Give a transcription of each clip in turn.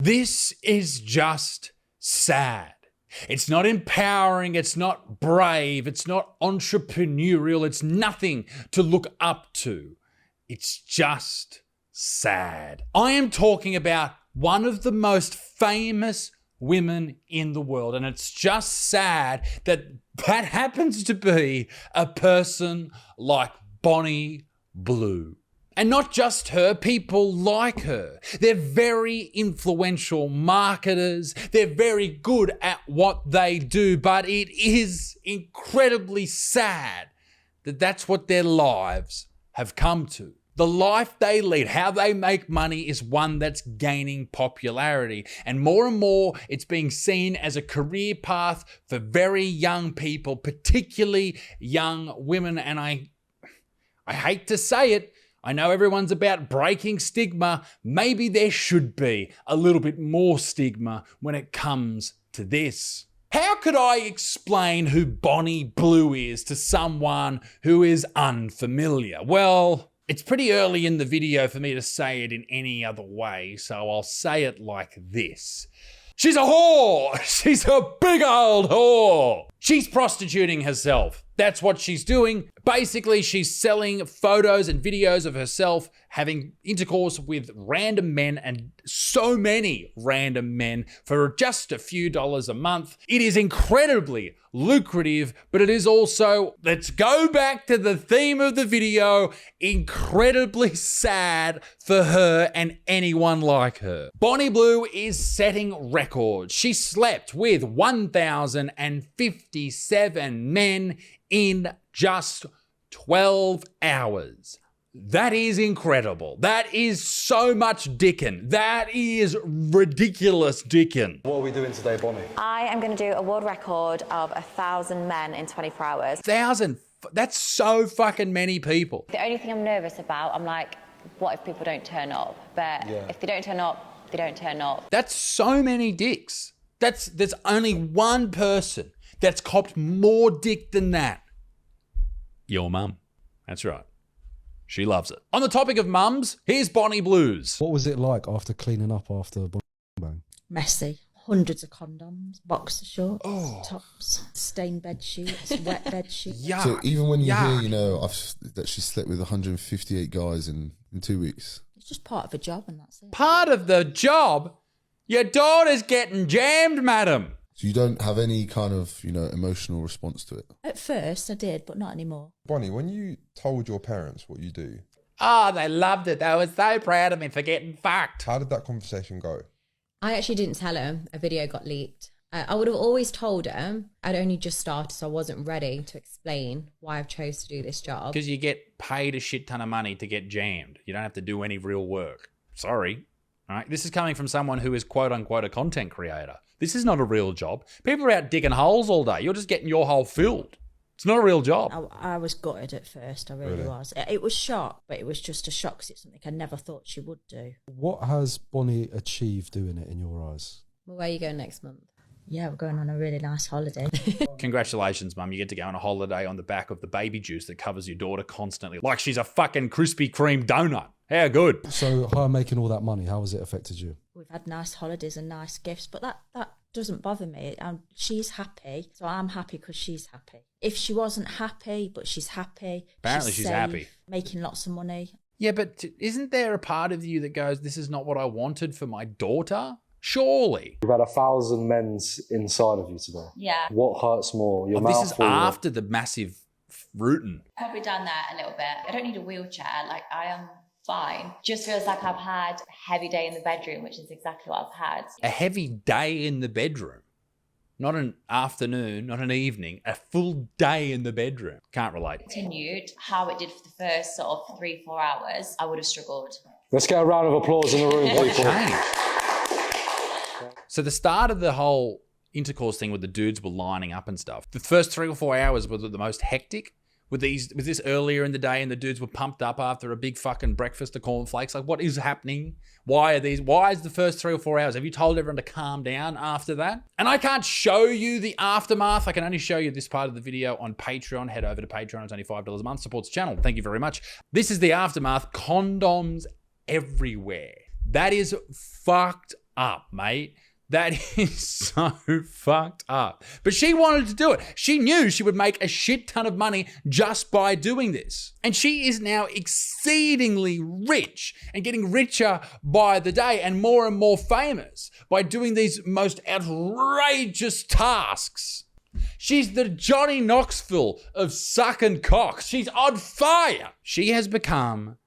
This is just sad. It's not empowering, it's not brave, it's not entrepreneurial, it's nothing to look up to. It's just sad. I am talking about one of the most famous women in the world, and it's just sad that that happens to be a person like Bonnie Blue. And not just her, people like her. They're very influential marketers. They're very good at what they do, but it is incredibly sad that that's what their lives have come to. The life they lead, how they make money, is one that's gaining popularity. And more, it's being seen as a career path for very young people, particularly young women. And I hate to say it, I know everyone's about breaking stigma. Maybe there should be a little bit more stigma when it comes to this. How could I explain who Bonnie Blue is to someone who is unfamiliar? Well, it's pretty early in the video for me to say it in any other way, so I'll say it like this. She's a whore! She's a big old whore! She's prostituting herself. That's what she's doing. Basically, she's selling photos and videos of herself having intercourse with random men, and so many random men, for just a few dollars a month. It is incredibly lucrative, but it is also, let's go back to the theme of the video, incredibly sad for her and anyone like her. Bonnie Blue is setting records. She slept with 1,057 men in just 12 hours. That is incredible. That is so much dickin'. That is ridiculous dickin'. What are we doing today, Bonnie? I am going to do a world record of 1,000 men in 24 hours. 1,000? That's so fucking many people. The only thing I'm nervous about, I'm like, what if people don't turn up? But if they don't turn up, they don't turn up. That's so many dicks. There's only one person that's copped more dick than that. Your mum. That's right. She loves it. On the topic of mums, here's Bonnie Blues. What was it like after cleaning up after bang? Messy. Hundreds of condoms, boxer shorts, tops, stained bed sheets, wet bed sheets. Yuck. So even when you hear, you know, that she slept with 158 guys in 2 weeks. It's just part of a job and that's it. Part of the job? Your daughter's getting jammed, madam. So you don't have any kind of, you know, emotional response to it? At first I did, but not anymore. Bonnie, when you told your parents what you do, Oh, they loved it. They were so proud of me for getting fucked. how did that conversation go? I actually didn't tell her. A video got leaked. I would have always told her. I'd only just started, so I wasn't ready to explain why I've chose to do this job. Because you get paid a shit ton of money to get jammed. You don't have to do any real work. Sorry. All right. This is coming from someone who is quote unquote a content creator. This is not a real job. People are out digging holes all day. You're just getting your hole filled. It's not a real job. I was gutted at first, I really was. It was shock, but it was just a shock because it's something I never thought she would do. What has Bonnie achieved doing it in your eyes? Well, where are you going next month? Yeah, we're going on a really nice holiday. Congratulations, Mum. You get to go on a holiday on the back of the baby juice that covers your daughter constantly. Like she's a fucking Krispy Kreme donut. How good. So her making all that money, how has it affected you? We've had nice holidays and nice gifts, but that doesn't bother me. She's happy, so I'm happy because she's happy. If she wasn't happy, but she's happy. Apparently she's safe, happy. Making lots of money. Yeah, but isn't there a part of you that goes, this is not what I wanted for my daughter? Surely. You've had 1,000 men's inside of you today. Yeah. What hurts more? Your This mouth is or your- after the massive rooting. Probably done that a little bit. I don't need a wheelchair. Like, I am fine. Just feels like I've had a heavy day in the bedroom, which is exactly what I've had. A heavy day in the bedroom. Not an afternoon, not an evening, a full day in the bedroom. Can't relate. Continued how it did for the first sort of 3-4 hours, I would have struggled. Let's get a round of applause in the room, people. Change. So the start of the whole intercourse thing with the dudes were lining up and stuff. The first 3 or 4 hours were the most hectic. Was this earlier in the day and the dudes were pumped up after a big fucking breakfast of cornflakes? Like, what is happening? Why is the first 3 or 4 hours? Have you told everyone to calm down after that? And I can't show you the aftermath. I can only show you this part of the video on Patreon. Head over to Patreon. It's only $5 a month. Supports the channel. Thank you very much. This is the aftermath. Condoms everywhere. That is fucked up, mate. That is so fucked up. But she wanted to do it. She knew she would make a shit ton of money just by doing this. And she is now exceedingly rich and getting richer by the day and more famous by doing these most outrageous tasks. She's the Johnny Knoxville of sucking cocks. She's on fire. She has become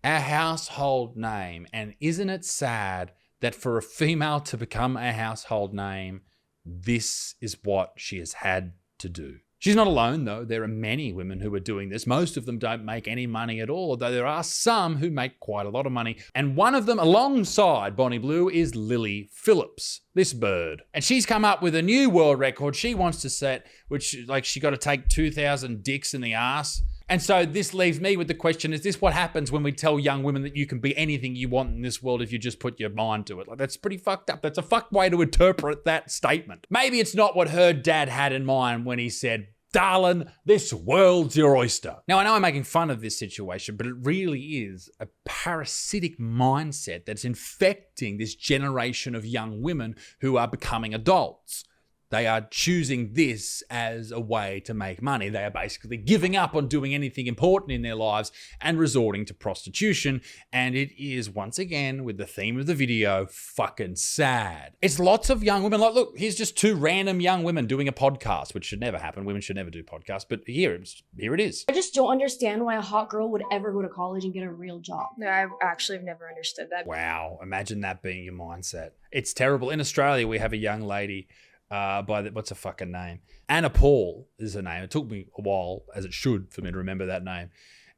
a household name. And isn't it sad that for a female to become a household name, this is what she has had to do? She's not alone, though. There are many women who are doing this. Most of them don't make any money at all, although there are some who make quite a lot of money. And one of them, alongside Bonnie Blue, is Lily Phillips, this bird. And she's come up with a new world record she wants to set, which, like, she got to take 2,000 dicks in the ass. And so this leaves me with the question, is this what happens when we tell young women that you can be anything you want in this world if you just put your mind to it? Like, that's pretty fucked up. That's a fucked way to interpret that statement. Maybe it's not what her dad had in mind when he said, darling, this world's your oyster. Now, I know I'm making fun of this situation, but it really is a parasitic mindset that's infecting this generation of young women who are becoming adults. They are choosing this as a way to make money. They are basically giving up on doing anything important in their lives and resorting to prostitution. And it is, once again, with the theme of the video, fucking sad. It's lots of young women. Like, look, here's just two random young women doing a podcast, which should never happen. Women should never do podcasts. But here it is. I just don't understand why a hot girl would ever go to college and get a real job. No, I actually have never understood that. Wow. Imagine that being your mindset. It's terrible. In Australia, we have a young lady what's her fucking name? Anna Paul is her name. It took me a while, as it should, for me to remember that name.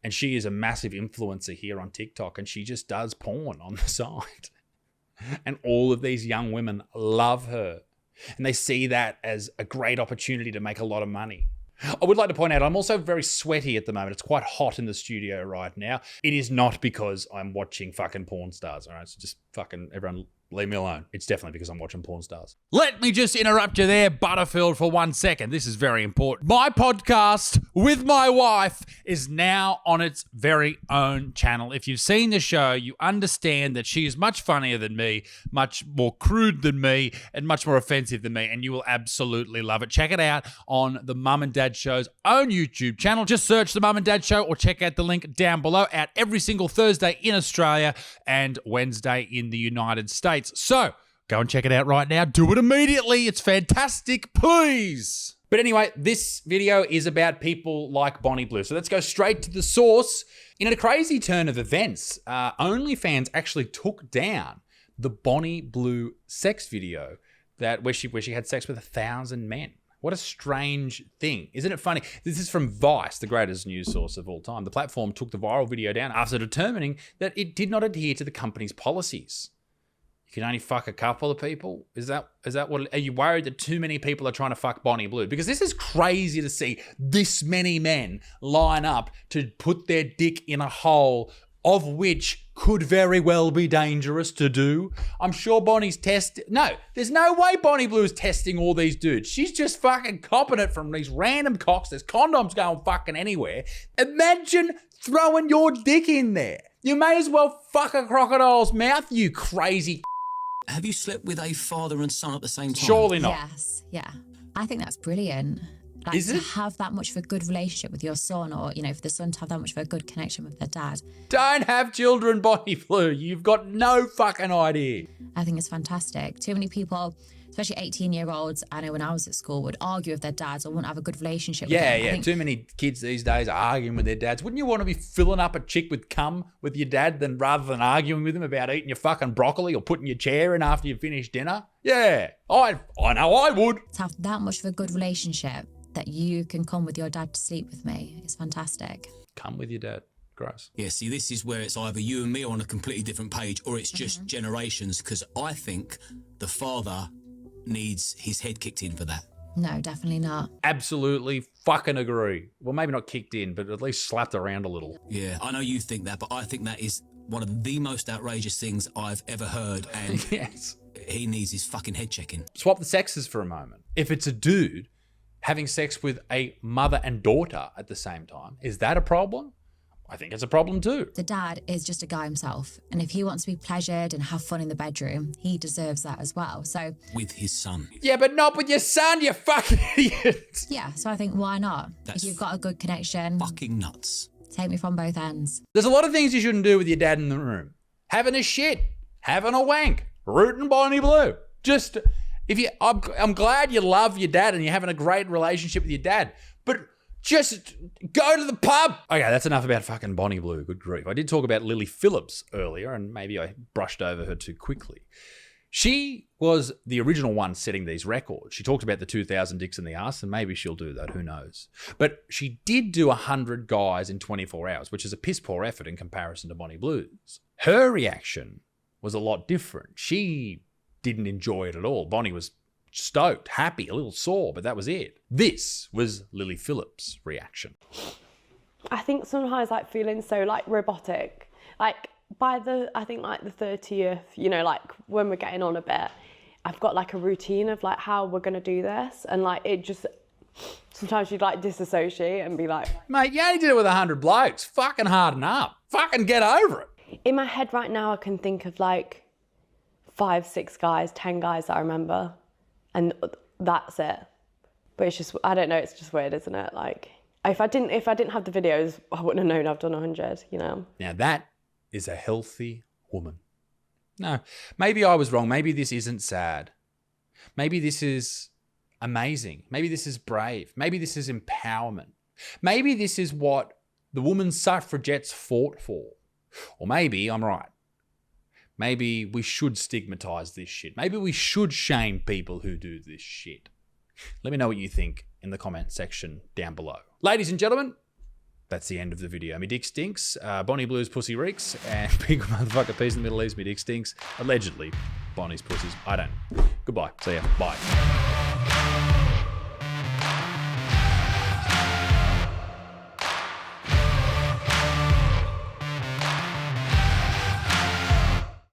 And she is a massive influencer here on TikTok, and she just does porn on the side. And all of these young women love her. And they see that as a great opportunity to make a lot of money. I would like to point out, I'm also very sweaty at the moment. It's quite hot in the studio right now. It is not because I'm watching fucking porn stars, all right? So just fucking everyone leave me alone. It's definitely because I'm watching porn stars. Let me just interrupt you there, Butterfield, for 1 second. This is very important. My podcast with my wife is now on its very own channel. If you've seen the show, you understand that she is much funnier than me, much more crude than me, and much more offensive than me, and you will absolutely love it. Check it out on the Mum and Dad Show's own YouTube channel. Just search the Mum and Dad Show or check out the link down below. Out every single Thursday in Australia and Wednesday in the United States. So go and check it out right now. Do it immediately. It's fantastic, please. But anyway, this video is about people like Bonnie Blue. So let's go straight to the source. In a crazy turn of events, OnlyFans actually took down the Bonnie Blue sex video where she had sex with 1,000 men. What a strange thing. Isn't it funny? This is from Vice, the greatest news source of all time. The platform took the viral video down after determining that it did not adhere to the company's policies. You can only fuck a couple of people? Is that what? Are you worried that too many people are trying to fuck Bonnie Blue? Because this is crazy to see this many men line up to put their dick in a hole, of which could very well be dangerous to do. I'm sure Bonnie's no, there's no way Bonnie Blue is testing all these dudes. She's just fucking copping it from these random cocks. There's condoms going fucking anywhere. Imagine throwing your dick in there. You may as well fuck a crocodile's mouth, you crazy. Have you slept with a father and son at the same time? Surely not. Yes, yeah. I think that's brilliant. Like, Is it? To have that much of a good relationship with your son, or, you know, for the son to have that much of a good connection with their dad. Don't have children, Bonnie Blue. You've got no fucking idea. I think it's fantastic. Too many people, especially 18-year-olds, I know when I was at school, would argue with their dads or wouldn't have a good relationship with them. Yeah. Too many kids these days are arguing with their dads. Wouldn't you want to be filling up a chick with cum with your dad rather than arguing with him about eating your fucking broccoli or putting your chair in after you finish dinner? Yeah, I know I would. To have that much of a good relationship that you can come with your dad to sleep with me is fantastic. Come with your dad. Gross. Yeah, see, this is where it's either you and me on a completely different page or it's just generations, because I think the father needs his head kicked in for that. No, definitely not. Absolutely fucking agree. Well, maybe not kicked in, but at least slapped around a little. Yeah, I know you think that, but I think that is one of the most outrageous things I've ever heard, and yes, he needs his fucking head checking. Swap the sexes for a moment. If it's a dude having sex with a mother and daughter at the same time, is that a problem? I think it's a problem too. The dad is just a guy himself, and if he wants to be pleasured and have fun in the bedroom, he deserves that as well. So With his son. Yeah, but not with your son, you fucking idiot. yeah, so I think why not? That's if you've got a good connection, Fucking nuts. take me from both ends. There's a lot of things you shouldn't do with your dad in the room. Having a shit, having a wank, rooting Bonnie Blue. Just, I'm glad you love your dad and you're having a great relationship with your dad, but just go to the pub. Okay, that's enough about fucking Bonnie Blue. Good grief. I did talk about Lily Phillips earlier, and maybe I brushed over her too quickly. She was the original one setting these records. She talked about the 2,000 dicks in the ass, and maybe she'll do that. Who knows? But she did do 100 guys in 24 hours, which is a piss poor effort in comparison to Bonnie Blue's. Her reaction was a lot different. She didn't enjoy it at all. Bonnie was stoked, happy, a little sore, but that was it. This was Lily Phillips' reaction. I think sometimes like feeling so like robotic, like by the 30th, you know, like when we're getting on a bit, I've got like a routine of like how we're gonna do this, and like it just sometimes you'd like disassociate and be like, mate, you only did it with 100 blokes. Fucking harden up. Fucking get over it. In my head right now, I can think of like 5, 6 guys, 10 guys that I remember. And that's it. But it's just, I don't know, it's just weird, isn't it? Like, if I didn't have the videos, I wouldn't have known I've done 100, you know? Now that is a healthy woman. No, maybe I was wrong. Maybe this isn't sad. Maybe this is amazing. Maybe this is brave. Maybe this is empowerment. Maybe this is what the women suffragettes fought for. Or maybe I'm right. Maybe we should stigmatize this shit. Maybe we should shame people who do this shit. Let me know what you think in the comment section down below. Ladies and gentlemen, that's the end of the video. Me dick stinks, Bonnie Blue's pussy reeks, and big motherfucker peace in the Middle East, me dick stinks. Allegedly, Bonnie's pussies. I don't. Goodbye. See ya. Bye.